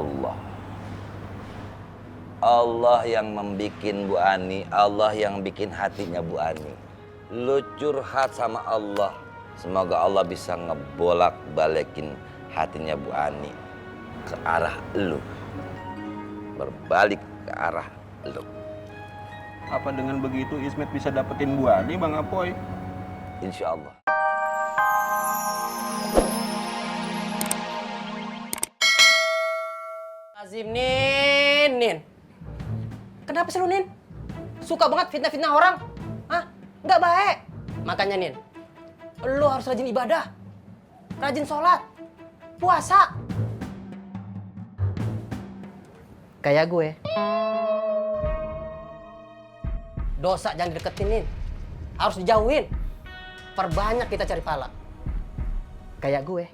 Allah. Allah yang membikin Bu Ani, Allah yang bikin hatinya Bu Ani. Lu curhat sama Allah, semoga Allah bisa ngebolak-balikin hatinya Bu Ani ke arah lu, berbalik ke arah lu. Apa dengan begitu Ismet bisa dapetin Bu Ani, Bang Apoy? Insya Allah. Azim, Nin. Kenapa sih lu, Nin? Suka banget fitnah-fitnah orang? Hah? Nggak baik. Makanya, Nin, lu harus rajin ibadah. Rajin sholat. Puasa. Kayak gue. Dosa jangan dideketin, Nin. Harus dijauhin. Perbanyak kita cari pahala. Kayak gue.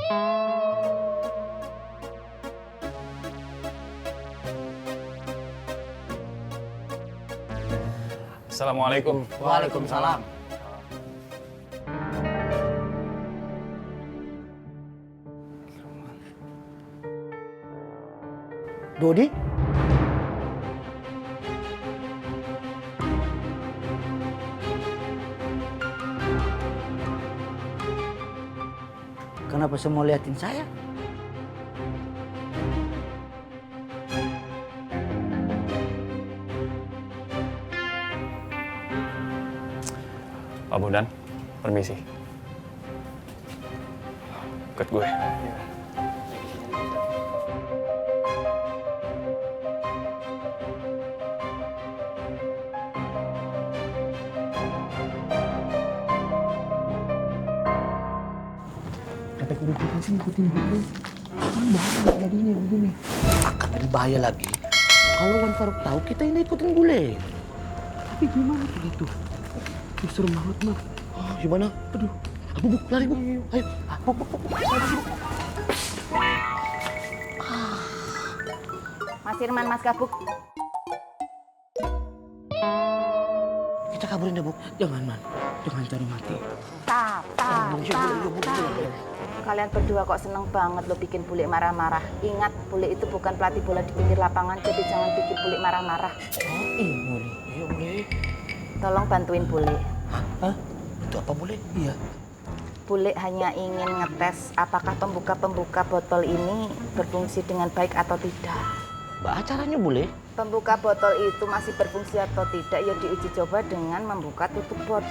Assalamualaikum. Waalaikumsalam. Dodi? Kenapa semua liatin saya? Pak Bondan, permisi. Ikut gue. Kata kurupukan sih ngikutin dulu. Kan bahaya jadinya begini. Akan lebih bahaya lagi kalau Wan Faruk tahu kita ini ikutin bule. Tapi gimana begitu? Disuruh banget, Mak. Oh, gimana? Aduh. Buk, lari, Buk. Ayo. Buk. Mas Irman, Mas Gabuk. Kita kaburin deh, Buk. Jangan, Man. Jangan cari mati. Tap. Kalian berdua kok seneng banget lo bikin bule marah-marah. Ingat, bule itu bukan pelatih bola di pinggir lapangan, jadi jangan bikin bule marah-marah. Boleh. Iya, boleh. Tolong bantuin bule. Hah? Itu apa boleh? Iya. Bule hanya ingin ngetes apakah pembuka botol ini berfungsi dengan baik atau tidak. Mbak, caranya boleh? Pembuka botol itu masih berfungsi atau tidak, ya diuji coba dengan membuka tutup botol.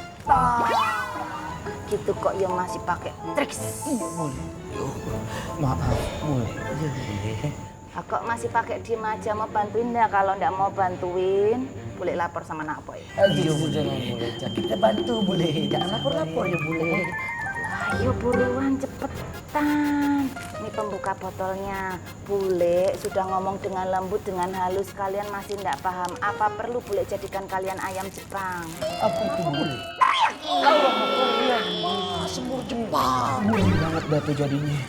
Gitu kok yang masih pakai triks. Iya, boleh. Maaf, boleh. Iya, boleh. Kok masih pakai diem aja, mau bantuin ya? Kalau nggak mau bantuin, boleh lapor sama Nak Boy. Ayo, jangan boleh. Kita bantu, boleh. Jangan lapor-lapor ya, boleh. Ayo buruan, cepetan. Ini pembuka botolnya. Bule sudah ngomong dengan lembut, dengan halus. Kalian masih nggak paham. Apa perlu bule jadikan kalian ayam Jepang? Apa itu boleh? Semur Jepang. Boleh banget batu jadinya.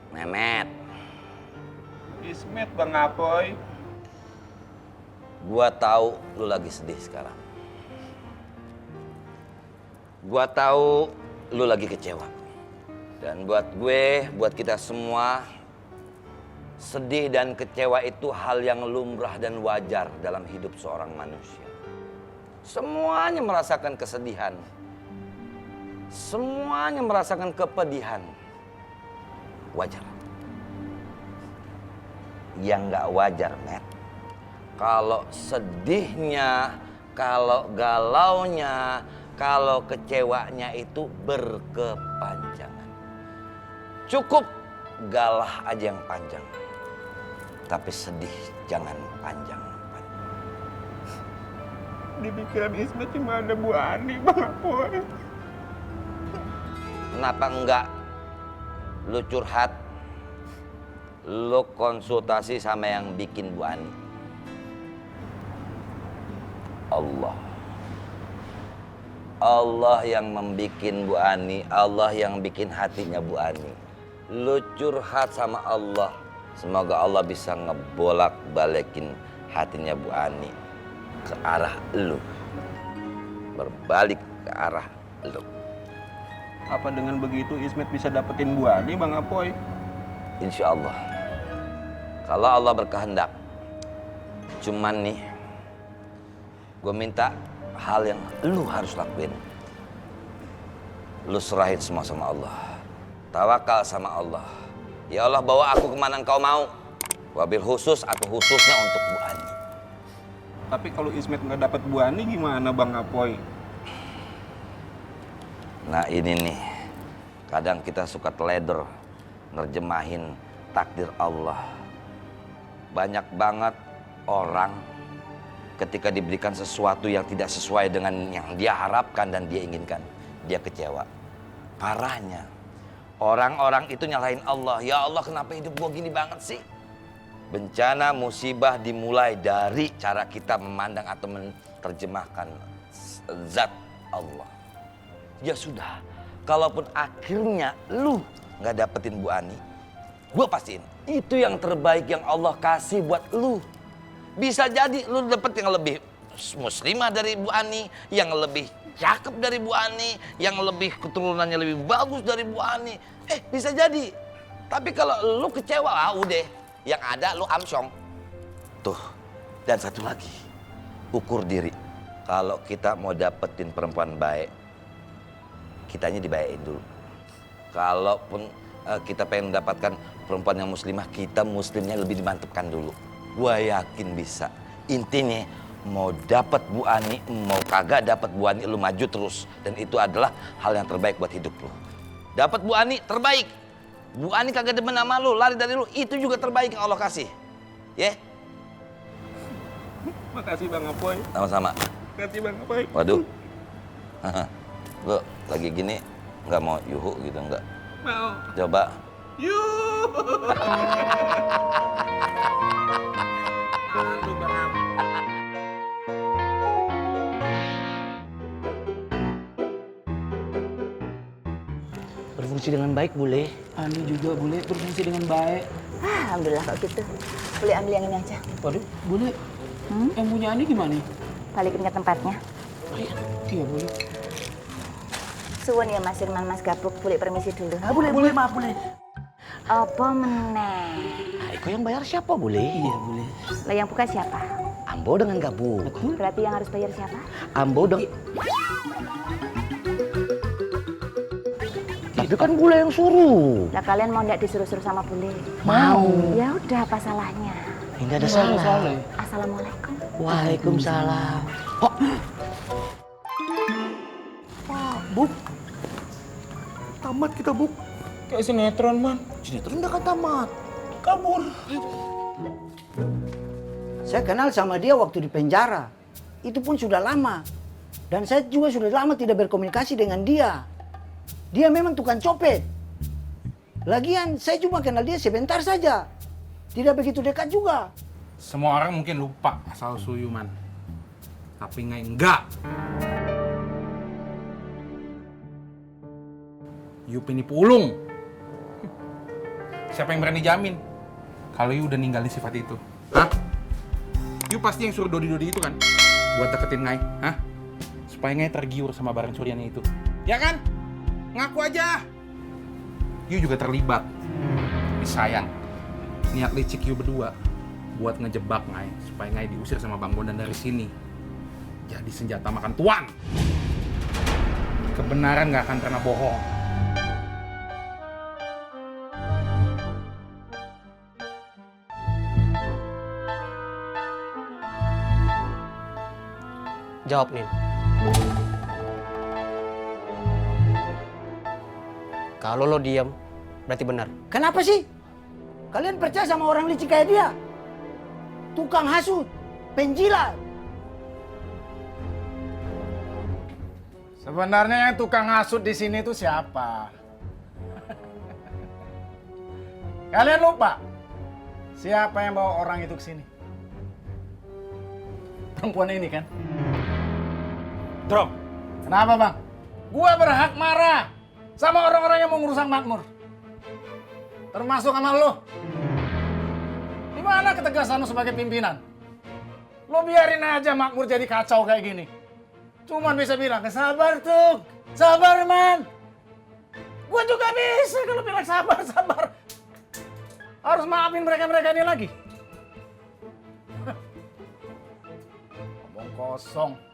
Mehmet, Ismet, Bang Apoy. gua tahu lu lagi sedih sekarang. Gua tahu lu lagi kecewa. Dan buat gue, buat kita semua, sedih dan kecewa itu hal yang lumrah dan wajar dalam hidup seorang manusia. Semuanya merasakan kesedihan. Semuanya merasakan kepedihan. Wajar. Yang nggak wajar, Matt, kalau sedihnya, kalau galaunya, kalau kecewanya itu berkepanjangan. Cukup galah aja yang panjang, tapi sedih jangan panjang. Di pikiran Ismet cuma ada Bu Ani, Bang Apoy. Kenapa enggak lu curhat, lu konsultasi sama yang bikin Bu Ani? Allah yang membikin Bu Ani, Allah yang bikin hatinya Bu Ani. Lu curhat sama Allah, semoga Allah bisa ngebolak-balikin hatinya Bu Ani ke arah lu, berbalik ke arah lu. Apa dengan begitu Ismet bisa dapetin Bu Ani, Bang Apoy? Insya Allah. Kalau Allah berkehendak. Cuman nih, gue minta hal yang lu harus lakuin. Lu serahin semua sama Allah. Tawakal sama Allah. Ya Allah, bawa aku kemana engkau mau. Wabil khusus atau khususnya untuk Bu Ani. Tapi kalau Ismet nggak dapet Bu Ani gimana, Bang Apoy? Nah ini nih, kadang kita suka teledor nerjemahin takdir Allah. Banyak banget orang ketika diberikan sesuatu yang tidak sesuai dengan yang dia harapkan dan dia inginkan, dia kecewa. Parahnya, orang-orang itu nyalahin Allah. Ya Allah, kenapa hidup gua gini banget sih? Bencana musibah dimulai dari cara kita memandang atau menerjemahkan zat Allah. Ya sudah, kalaupun akhirnya lu nggak dapetin Bu Ani, gue pastiin itu yang terbaik yang Allah kasih buat lu. Bisa jadi lu dapet yang lebih muslimah dari Bu Ani, yang lebih cakep dari Bu Ani, yang lebih keturunannya lebih bagus dari Bu Ani. Bisa jadi. Tapi kalau lu kecewa, udah, yang ada lu amsyong. Tuh, dan satu lagi, ukur diri. Kalau kita mau dapetin perempuan baik, kitanya dibayain dulu. Kalaupun kita pengen mendapatkan perempuan yang muslimah, kita muslimnya lebih dimantepkan dulu. Gua yakin bisa. Intinya mau dapat Bu Ani, mau kagak dapat Bu Ani, lu maju terus. Dan itu adalah hal yang terbaik buat hidup lu. Dapat Bu Ani terbaik. Bu Ani kagak demen sama lu, lari dari lu, itu juga terbaik yang Allah kasih. Ya? Makasih Bang Apoy. Sama-sama. Makasih Bang Apoy. Waduh. Lu lagi gini nggak mau yuhu gitu nggak? Mau. Coba. Yuh. Aduh Bang Apoy. Berfungsi dengan baik, Bule. Ani juga boleh berfungsi dengan baik. Alhamdulillah kalau gitu. Boleh ambil yang ini aja. Waduh, boleh. Yang punya Ani gimana? Balikin ke tempatnya. Iya, boleh. Suwun ya Mas Firman, Mas Gabuk. Boleh permisi dulu. Boleh, maaf, boleh. Apa meneh? Iko yang bayar siapa, Bule? Iya, boleh. Lah yang buka siapa? Ambo dengan Gabuk. Berarti yang harus bayar siapa? Ambo dengan... Tapi kan Bule yang suruh. Lah kalian mau nggak disuruh-suruh sama bule? Mau. Ya udah, apa salahnya? Enggak ada salah. Assalamualaikum. Waalaikumsalam. Oh. Buk. Tamat kita, Buk. Kayak sinetron, Man. Sinetron udah kan tamat. Kabur. Saya kenal sama dia waktu di penjara. Itu pun sudah lama. Dan saya juga sudah lama tidak berkomunikasi dengan dia. Dia memang tukang copet. Lagian saya cuma kenal dia sebentar saja. Tidak begitu dekat juga. Semua orang mungkin lupa asal usul Man. Tapi Ngai enggak. Yup ini pulung. Siapa yang berani jamin kalau Yu udah ninggalin sifat itu? Hah? Yu pasti yang suruh Dodi-Dodi itu kan? Buat deketin Ngai, hah? Supaya Ngai tergiur sama barang curiannya itu. Ya kan? Ngaku aja. Yu juga terlibat. Tapi sayang, niat licik Yu berdua buat ngejebak Ngai supaya Ngai diusir sama Bang Bondan dari sini. Jadi senjata makan tuan. Kebenaran gak akan pernah bohong. Jawab, Nin. Kalau lo diam, berarti benar. Kenapa sih? Kalian percaya sama orang licik kayak dia? Tukang hasut, penjilat. Sebenarnya yang tukang hasut di sini tuh siapa? Kalian lupa? Siapa yang bawa orang itu ke sini? Perempuan ini kan? Drop. Kenapa, Bang? Gua berhak marah sama orang-orang yang mau ngerusak makmur. Termasuk sama lo. Di mana ketegasan lo sebagai pimpinan? Lo biarin aja makmur jadi kacau kayak gini. Cuman bisa bilang, sabar tuh, sabar man. Gua juga bisa kalau bilang sabar. Harus maafin mereka ini lagi. Ngomong kosong.